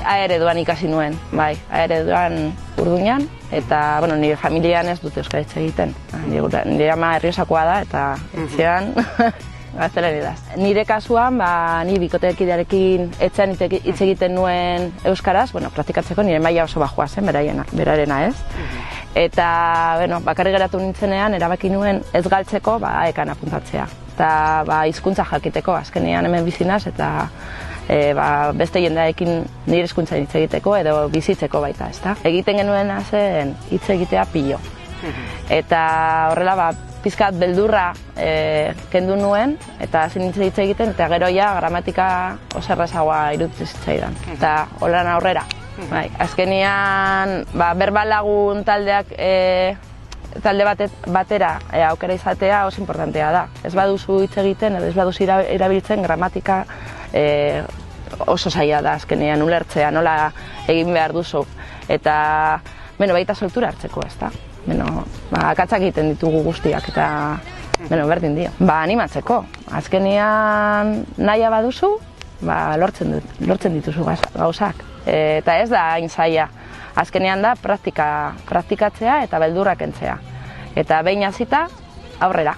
A ereduan ikasi nuen, bai, A ereduan Urduñan, eta, bueno, nire familian ez dute euskaraz egiten. Nire ama Errioxakoa da, eta etxean gaztelaniaz. Nire kasuan, ni bikotekidearekin etxean hitz egiten nuen euskaraz, bueno, praktikatzeko nire maila oso bajua zen, berarena ez. Eta, bueno, bakarrik geratu nintzenean, erabaki nuen ez galtzeko, ekan apuntatzea. Eta, hizkuntza jakiteko, azkenean hemen bizinaz, eta beste jendearekin nire hizkuntza hitz egiteko edo bizitzeko baita, ezta? Egiten genuena zen hitz egitea pilo. Eta horrela, pizkat beldurra kendu nuen, eta hasi nintzen hitz egiten, eta gero ja gramatika oso errazagoa iruditzen zitzaidan. Eta holan aurrera. Azkenean, berbalagun taldeak talde batera aukera izatea oso importantea da. Ez baduzu hitz egiten edo ez baduzu erabiltzen gramatika oso zaila da azkenean ulertzea, nola egin behar duzu. Eta baita soltura hartzeko, ez da. Akatsak egiten ditugu guztiak eta berdin dio. Animatzeko. Azkenean nahia baduzu, lortzen dituzu gauzak. Eta ez da hain zaila. Azkenean da praktikatzea eta beldurrak kentzea. Eta behin hasita, aurrera.